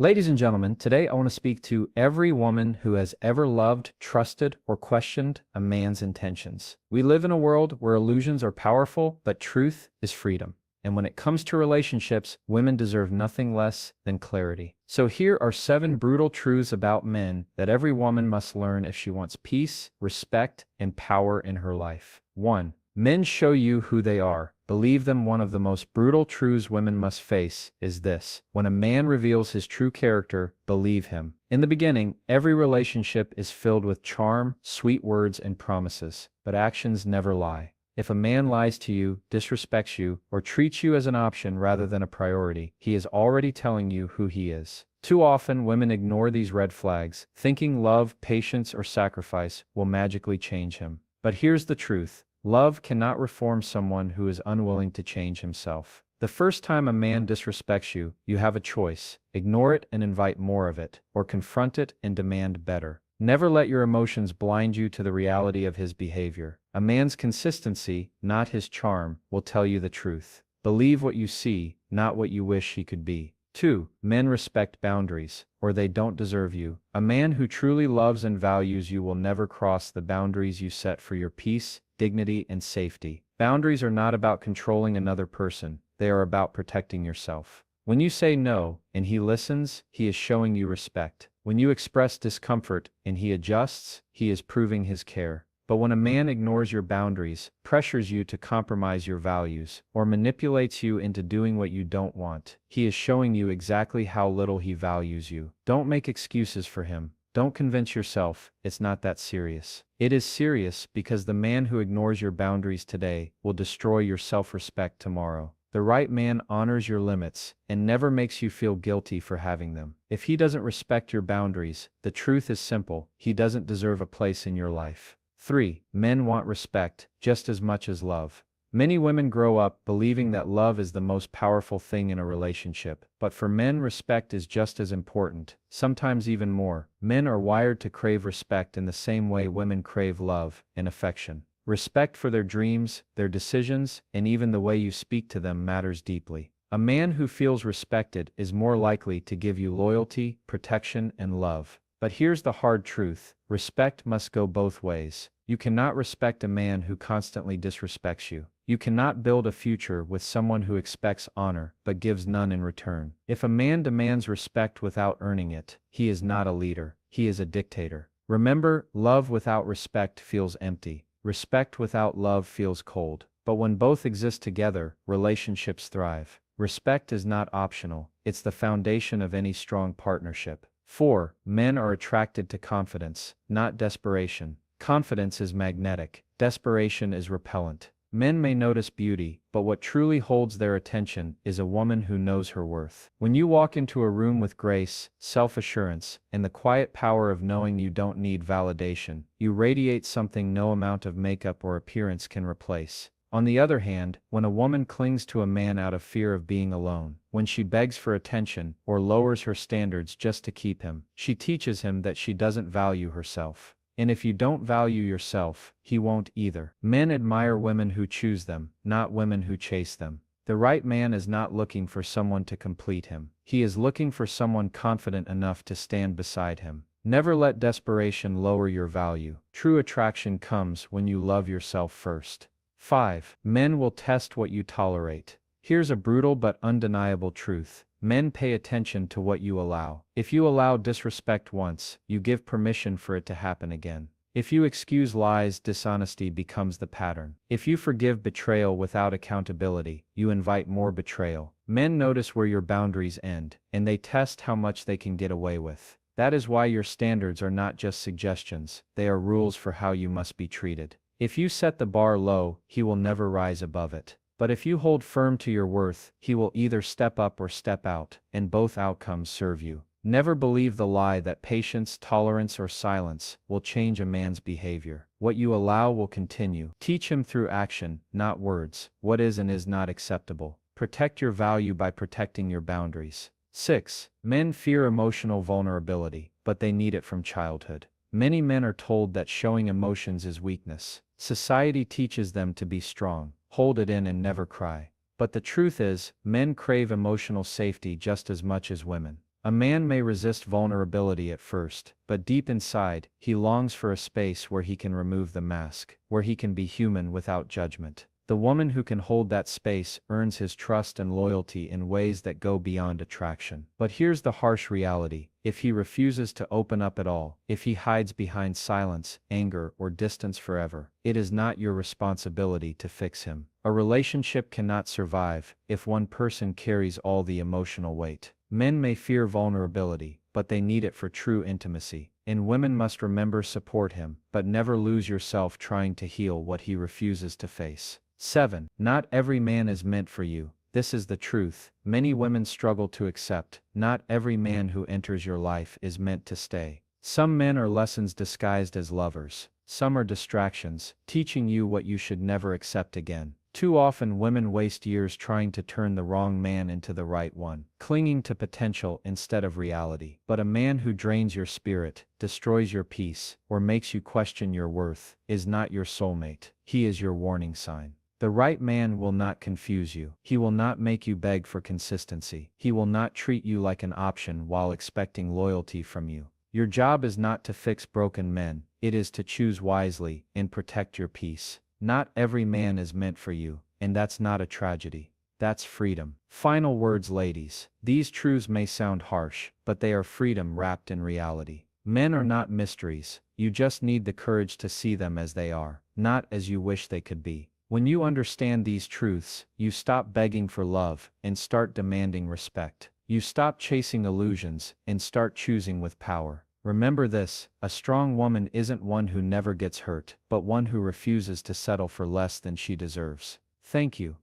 Ladies and gentlemen, today I want to speak to every woman who has ever loved, trusted, or questioned a man's intentions. We live in a world where illusions are powerful, but truth is freedom. And when it comes to relationships, women deserve nothing less than clarity. So here are 7 brutal truths about men that every woman must learn if she wants peace, respect, and power in her life. 1. Men show you who they are. Believe them. One of the most brutal truths women must face is this: when a man reveals his true character, believe him. In the beginning, every relationship is filled with charm, sweet words, and promises, but actions never lie. If a man lies to you, disrespects you, or treats you as an option rather than a priority, he is already telling you who he is. Too often, women ignore these red flags, thinking love, patience, or sacrifice will magically change him. But here's the truth: love cannot reform someone who is unwilling to change himself. The first time a man disrespects you, you have a choice: ignore it and invite more of it, or confront it and demand better. Never let your emotions blind you to the reality of his behavior. A man's consistency, not his charm, will tell you the truth. Believe what you see, not what you wish he could be. 2. Men respect boundaries, or they don't deserve you. A man who truly loves and values you will never cross the boundaries you set for your peace, dignity, and safety. Boundaries are not about controlling another person, they are about protecting yourself. When you say no, and he listens, he is showing you respect. When you express discomfort, and he adjusts, he is proving his care. But when a man ignores your boundaries, pressures you to compromise your values, or manipulates you into doing what you don't want, he is showing you exactly how little he values you. Don't make excuses for him. Don't convince yourself it's not that serious. It is serious, because the man who ignores your boundaries today will destroy your self-respect tomorrow. The right man honors your limits and never makes you feel guilty for having them. If he doesn't respect your boundaries, the truth is simple: he doesn't deserve a place in your life. 3. Men want respect just as much as love. Many women grow up believing that love is the most powerful thing in a relationship, but for men, respect is just as important, sometimes even more. Men are wired to crave respect in the same way women crave love and affection. Respect for their dreams, their decisions, and even the way you speak to them matters deeply. A man who feels respected is more likely to give you loyalty, protection, and love. But here's the hard truth: respect must go both ways. You cannot respect a man who constantly disrespects you. You cannot build a future with someone who expects honor but gives none in return. If a man demands respect without earning it, he is not a leader, he is a dictator. Remember, love without respect feels empty. Respect without love feels cold. But when both exist together, relationships thrive. Respect is not optional, it's the foundation of any strong partnership. 4. Men are attracted to confidence, not desperation. Confidence is magnetic, desperation is repellent. Men may notice beauty, but what truly holds their attention is a woman who knows her worth. When you walk into a room with grace, self-assurance, and the quiet power of knowing you don't need validation, you radiate something no amount of makeup or appearance can replace. On the other hand, when a woman clings to a man out of fear of being alone, when she begs for attention or lowers her standards just to keep him, she teaches him that she doesn't value herself. And if you don't value yourself, he won't either. Men admire women who choose them, not women who chase them. The right man is not looking for someone to complete him. He is looking for someone confident enough to stand beside him. Never let desperation lower your value. True attraction comes when you love yourself first. 5. Men will test what you tolerate. Here's a brutal but undeniable truth: men pay attention to what you allow. If you allow disrespect once, you give permission for it to happen again. If you excuse lies, dishonesty becomes the pattern. If you forgive betrayal without accountability, you invite more betrayal. Men notice where your boundaries end, and they test how much they can get away with. That is why your standards are not just suggestions, they are rules for how you must be treated. If you set the bar low, he will never rise above it. But if you hold firm to your worth, he will either step up or step out, and both outcomes serve you. Never believe the lie that patience, tolerance, or silence will change a man's behavior. What you allow will continue. Teach him through action, not words, what is and is not acceptable. Protect your value by protecting your boundaries. 6. Men fear emotional vulnerability, but they need it from childhood. Many men are told that showing emotions is weakness. Society teaches them to be strong, hold it in, and never cry. But the truth is, men crave emotional safety just as much as women. A man may resist vulnerability at first, but deep inside, he longs for a space where he can remove the mask, where he can be human without judgment. The woman who can hold that space earns his trust and loyalty in ways that go beyond attraction. But here's the harsh reality: if he refuses to open up at all, if he hides behind silence, anger, or distance forever, it is not your responsibility to fix him. A relationship cannot survive if one person carries all the emotional weight. Men may fear vulnerability, but they need it for true intimacy. And women must remember support him, but never lose yourself trying to heal what he refuses to face. 7. Not every man is meant for you. This is the truth many women struggle to accept. Not every man who enters your life is meant to stay. Some men are lessons disguised as lovers. Some are distractions, teaching you what you should never accept again. Too often women waste years trying to turn the wrong man into the right one, clinging to potential instead of reality. But a man who drains your spirit, destroys your peace, or makes you question your worth, is not your soulmate. He is your warning sign. The right man will not confuse you. He will not make you beg for consistency. He will not treat you like an option while expecting loyalty from you. Your job is not to fix broken men, it is to choose wisely and protect your peace. Not every man is meant for you, and that's not a tragedy. That's freedom. Final words, ladies. These truths may sound harsh, but they are freedom wrapped in reality. Men are not mysteries. You just need the courage to see them as they are, not as you wish they could be. When you understand these truths, you stop begging for love and start demanding respect. You stop chasing illusions and start choosing with power. Remember this: a strong woman isn't one who never gets hurt, but one who refuses to settle for less than she deserves. Thank you.